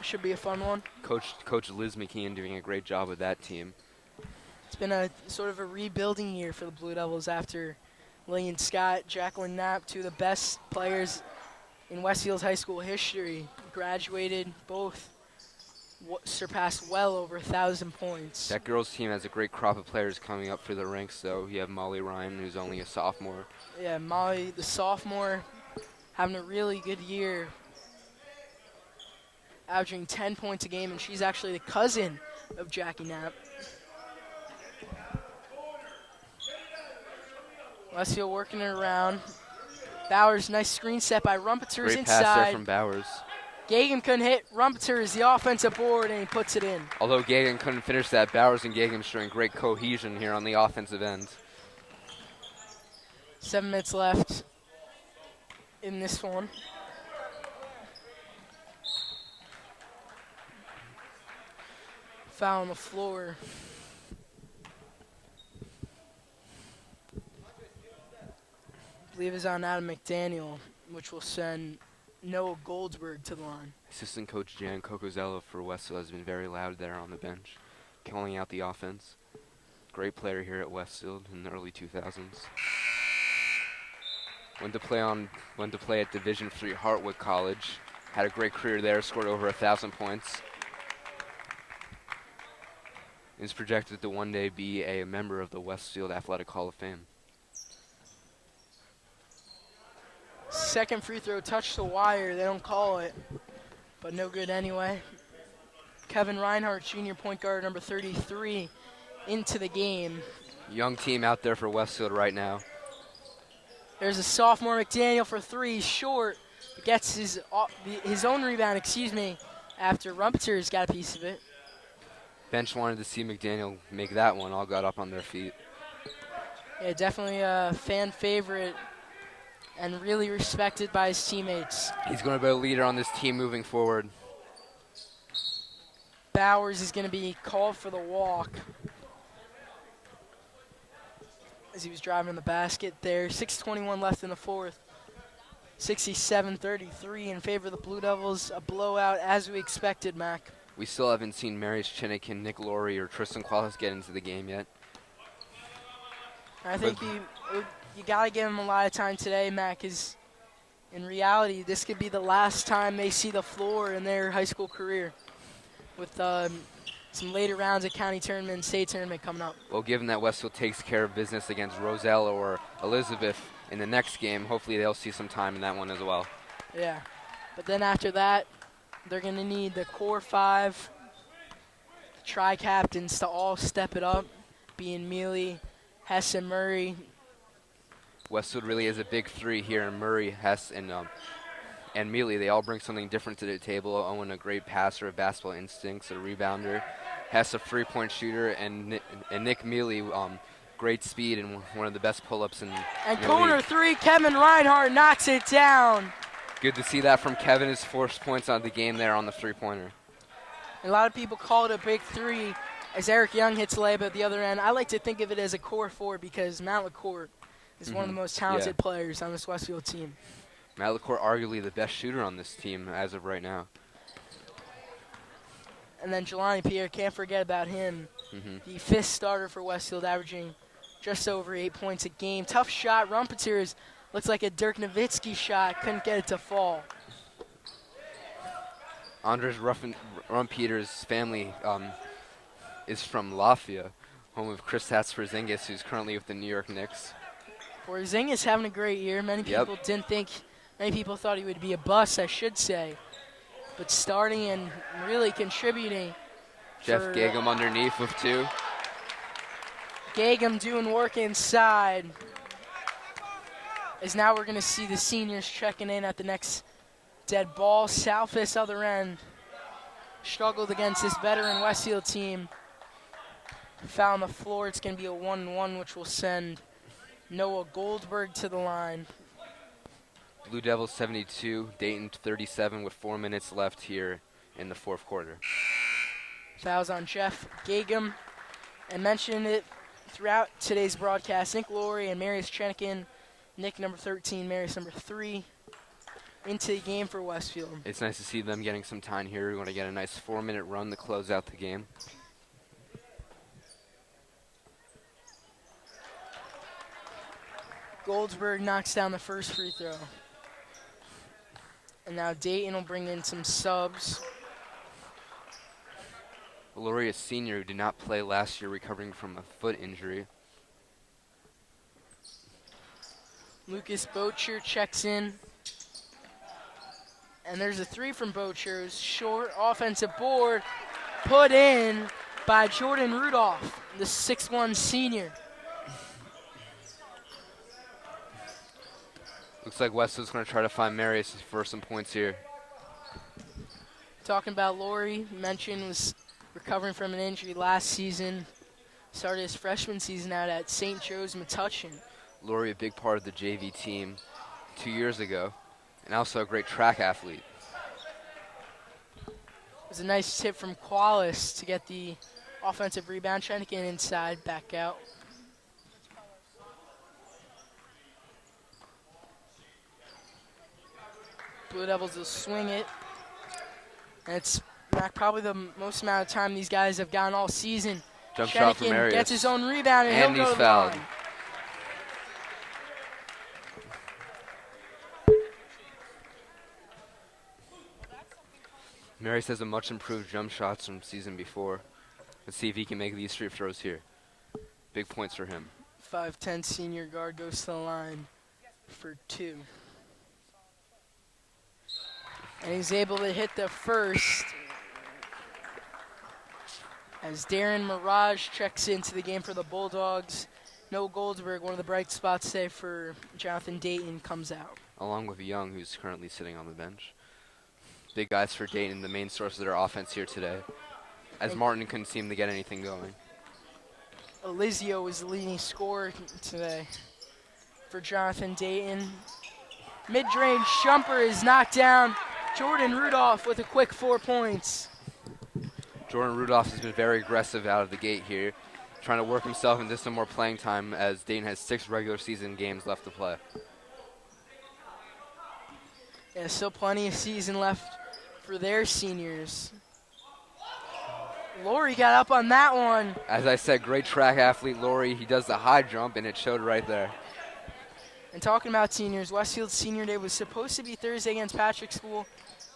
Should be a fun one. Coach Liz McKeon doing a great job with that team. It's been a sort of a rebuilding year for the Blue Devils after Lillian Scott, Jacqueline Knapp, 2 of the best players in Westfield's high school history, graduated. Both surpassed well over 1,000 points. That girls team has a great crop of players coming up for the ranks, though. You have Molly Ryan, who's only a sophomore. Yeah, Molly, the sophomore, having a really good year, averaging 10 points a game, and she's actually the cousin of Jackie Knapp. Westfield working it around. Bowers, nice screen set by Rumpeters Great inside. pass there from Bowers. Gagum couldn't hit. Rumpeter is the offensive board, and he puts it in. Although Gagum couldn't finish that, Bowers and Gagum showing great cohesion here on the offensive end. 7 minutes left in this one. Foul on the floor. I believe is on Adam McDaniel, which will send Noah Goldsberg to the line. Assistant coach Jan Cocozello for Westfield has been very loud there on the bench, calling out the offense. Great player here at Westfield in the early 2000s. Went to play at Division III Hartwick College. Had a great career there, scored over 1,000 points. Is projected to one day be a member of the Westfield Athletic Hall of Fame. Second free throw touched the wire. They don't call it, but no good anyway. Kevin Reinhardt, junior point guard, number 33, into the game. Young team out there for Westfield right now. There's a sophomore McDaniel for 3, short. Gets his own rebound, after Rumpeter's got a piece of it. Bench wanted to see McDaniel make that one. All got up on their feet. Yeah, definitely a fan favorite and really respected by his teammates. He's going to be a leader on this team moving forward. Bowers is going to be called for the walk as he was driving the basket there. 6:21 left in the fourth. 67-33 in favor of the Blue Devils. A blowout as we expected, Mac. We still haven't seen Marius Chinnick, Nick Laurie, or Tristan Qualis get into the game yet. I think you got to give him a lot of time today, Mac, because in reality, this could be the last time they see the floor in their high school career with some later rounds of county tournament and state tournament coming up. Well, given that Westfield takes care of business against Roselle or Elizabeth in the next game, hopefully they'll see some time in that one as well. Yeah, but then after that, they're going to need the core 5 tri-captains to all step it up, being Mealy, Hess, and Murray. Westfield really is a big 3 here in Murray, Hess, and Mealy. They all bring something different to the table. Owen, a great passer of basketball instincts, a rebounder. Hess, a free-point shooter, and Nick Mealy, great speed and one of the best pull-ups in the corner league. 3, Kevin Reinhardt knocks it down. Good to see that from Kevin, his 4 points on the game there on the three-pointer. A lot of people call it a big 3 as Eric Young hits layup at the other end. I like to think of it as a core 4 because Matt LaCourt is one of the most talented players on this Westfield team. Matt LaCourt, arguably the best shooter on this team as of right now. And then Jelani Pierre, can't forget about him. Mm-hmm. The 5th starter for Westfield, averaging just over 8 points a game. Tough shot. Rumpeters looks like a Dirk Nowitzki shot. Couldn't get it to fall. Andres Rumpeter's family is from Lafayette, home of Kristaps Porzingis, who's currently with the New York Knicks. Porzingis having a great year. Many people didn't think, many people thought he would be a bust, I should say. But starting and really contributing. Jeff Gagum underneath with 2. Gagum doing work inside. As now we're going to see the seniors checking in at the next dead ball. Southwest other end struggled against this veteran Westfield team. Foul on the floor. It's going to be a 1-1, which will send Noah Goldberg to the line. Blue Devils 72, Dayton 37 with 4 minutes left here in the 4th quarter. Fouls on Jeff Gagum. And mentioned it throughout today's broadcast. Nick Laurie and Marius Chenikin. Nick number 13, Marius number 3. Into the game for Westfield. It's nice to see them getting some time here. We want to get a nice 4-minute run to close out the game. Goldsberg knocks down the first free throw. And now Dayton will bring in some subs. Valoria Sr., who did not play last year, recovering from a foot injury. Lucas Bocher checks in. And there's a 3 from Bocher. Short offensive board put in by Jordan Rudolph, the 6'1 senior. Looks like Westfield's going to try to find Marius for some points here. Talking about Laurie, mentioned was recovering from an injury last season. Started his freshman season out at St. Joe's Metuchen. Laurie, a big part of the JV team 2 years ago, and also a great track athlete. It was a nice tip from Qualis to get the offensive rebound, trying to get inside, back out. Blue Devils will swing it. And it's probably the most amount of time these guys have gotten all season. Jump shot from Chenikin Marius. gets his own rebound, and And he'll go he's to the fouled. line. Marius has a much improved jump shots from season before. Let's see if he can make these free throws here. Big points for him. 5'10 senior guard goes to the line for 2. And he's able to hit the first as Darren Mirage checks into the game for the Bulldogs. Noah Goldsberg, one of the bright spots today for Jonathan Dayton, comes out. Along with Young, who's currently sitting on the bench. Big guys for Dayton, the main source of their offense here today, as Martin couldn't seem to get anything going. Elizio was the leading scorer today for Jonathan Dayton. Mid-range jumper is knocked down. Jordan Rudolph with a quick 4 points. Jordan Rudolph has been very aggressive out of the gate here, trying to work himself into some more playing time as Dayton has 6 regular season games left to play. Yeah, still plenty of season left for their seniors. Laurie got up on that one. As I said, great track athlete Laurie. He does the high jump, and it showed right there. And talking about seniors, Westfield's senior day was supposed to be Thursday against Patrick School,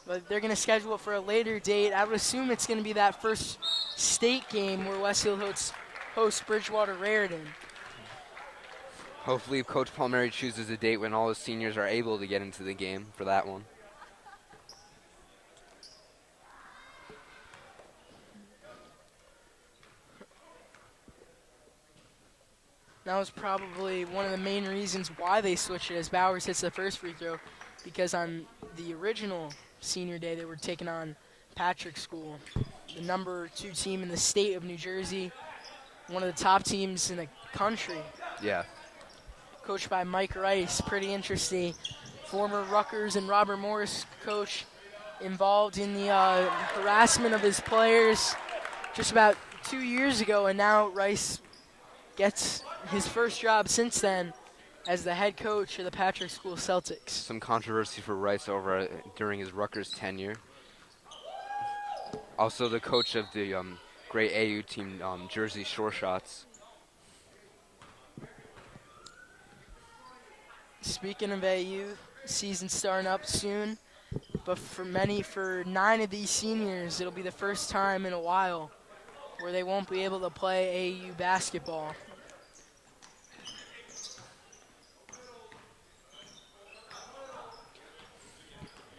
but they're going to schedule it for a later date. I would assume it's going to be that first state game where Westfield hosts Bridgewater Raritan. Hopefully Coach Palmieri chooses a date when all the seniors are able to get into the game for that one. That was probably one of the main reasons why they switched it as Bowers hits the first free throw, because on the original senior day they were taking on Patrick School, the number 2 team in the state of New Jersey, one of the top teams in the country. Yeah. Coached by Mike Rice, pretty interesting. Former Rutgers and Robert Morris coach, involved in the harassment of his players just about 2 years ago, and now Rice gets his first job since then as the head coach of the Patrick School Celtics. Some controversy for Rice during his Rutgers tenure. Also the coach of the great AU team, Jersey Shore Shots. Speaking of AU, season starting up soon, but for 9 of these seniors, it'll be the first time in a while where they won't be able to play AU basketball.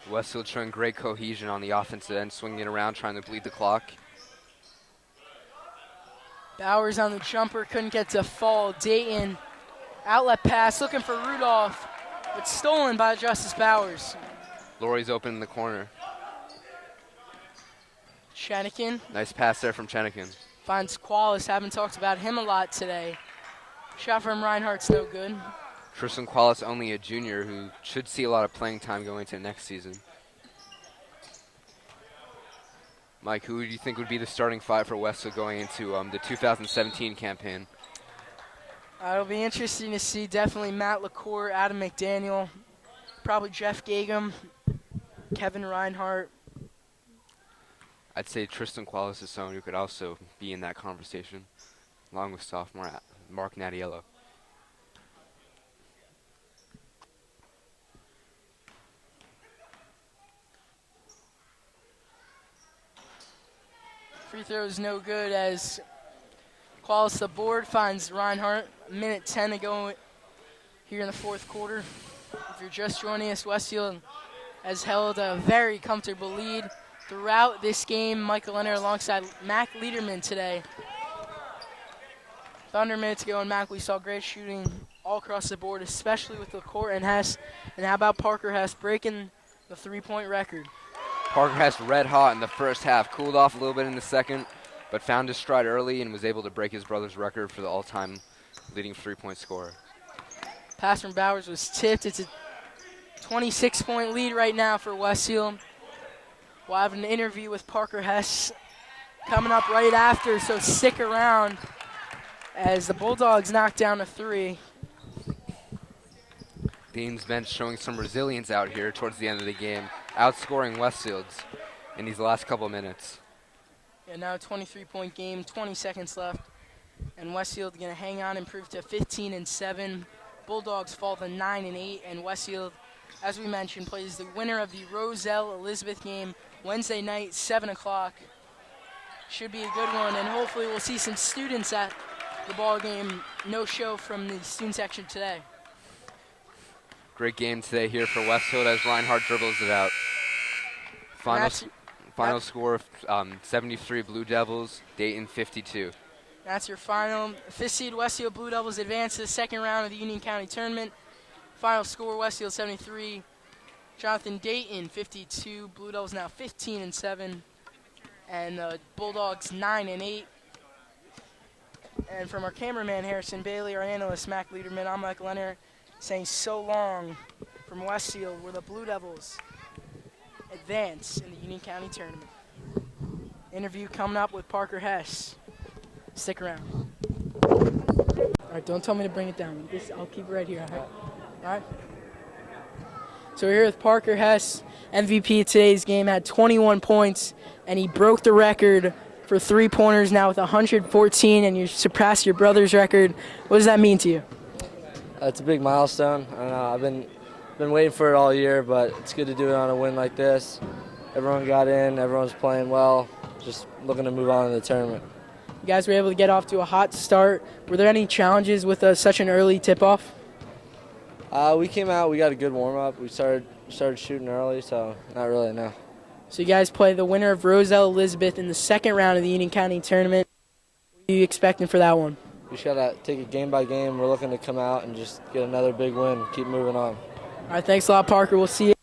Westfield showing great cohesion on the offensive end, swinging it around, trying to bleed the clock. Bowers on the jumper, couldn't get to fall. Dayton, outlet pass, looking for Rudolph, but stolen by Justice Bowers. Laurie's open in the corner. Shanikin Nice pass there from Chenikin. finds Qualis, haven't talked about him a lot today. Shot from Reinhardt's no good. Tristan Qualis, only a junior who should see a lot of playing time going into next season. Mike, who do you think would be the starting five for Westfield going into the 2017 campaign? It'll be interesting to see. Definitely Matt LaCour, Adam McDaniel, probably Jeff Gagum, Kevin Reinhardt. I'd say Tristan Qualis is someone who could also be in that conversation, along with sophomore Mark Nattiello. Free throw is no good as Qualis the board finds Reinhardt. Minute 10 to go here in the fourth quarter. If you're just joining us, Westfield has held a very comfortable lead throughout this game. Michael Leonard alongside Mac Liederman today. Under minutes ago in Mac, we saw great shooting all across the board, especially with LaCour and Hess. And how about Parker Hess breaking the three-point record? Parker Hess red hot in the first half, cooled off a little bit in the second, but found his stride early and was able to break his brother's record for the all-time leading three-point scorer. Pass from Bowers was tipped. It's a 26-point lead right now for Westfield. We'll have an interview with Parker Hess coming up right after, so stick around as the Bulldogs knock down a three. Dean's bench showing some resilience out here towards the end of the game, outscoring Westfield's in these last couple minutes. Yeah, now a 23-point game, 20 seconds left, and Westfield going to hang on, improve to 15-7. Bulldogs fall to 9-8, and Westfield, as we mentioned, plays the winner of the Roselle-Elizabeth game Wednesday night, 7 o'clock. Should be a good one, and hopefully we'll see some students at the ball game. No show from the student section today. Great game today here for Westfield as Reinhardt dribbles it out. Final score, 73 Blue Devils, Dayton 52. That's your final. Fifth seed Westfield Blue Devils advance to the second round of the Union County Tournament. Final score, Westfield 73, Jonathan Dayton 52. Blue Devils now 15-7, and Bulldogs 9-8. And from our cameraman Harrison Bailey, our analyst Mac Liederman, I'm Mike Leonard, saying so long from Westfield, where the Blue Devils advance in the Union County Tournament. Interview coming up with Parker Hess. Stick around. All right, don't tell me to bring it down. I'll keep it right here, all right? All right? So we're here with Parker Hess, MVP of today's game, had 21 points, and he broke the record for three-pointers now with 114, and you surpassed your brother's record. What does that mean to you? It's a big milestone. I don't know, I've been waiting for it all year, but it's good to do it on a win like this. Everyone got in, everyone's playing well, just looking to move on in the tournament. You guys were able to get off to a hot start. Were there any challenges with such an early tip-off? We came out, we got a good warm-up. We started shooting early, so not really, no. So you guys play the winner of Roselle-Elizabeth in the second round of the Union County Tournament. What are you expecting for that one? We just got to take it game by game. We're looking to come out and just get another big win, keep moving on. All right, thanks a lot, Parker. We'll see you.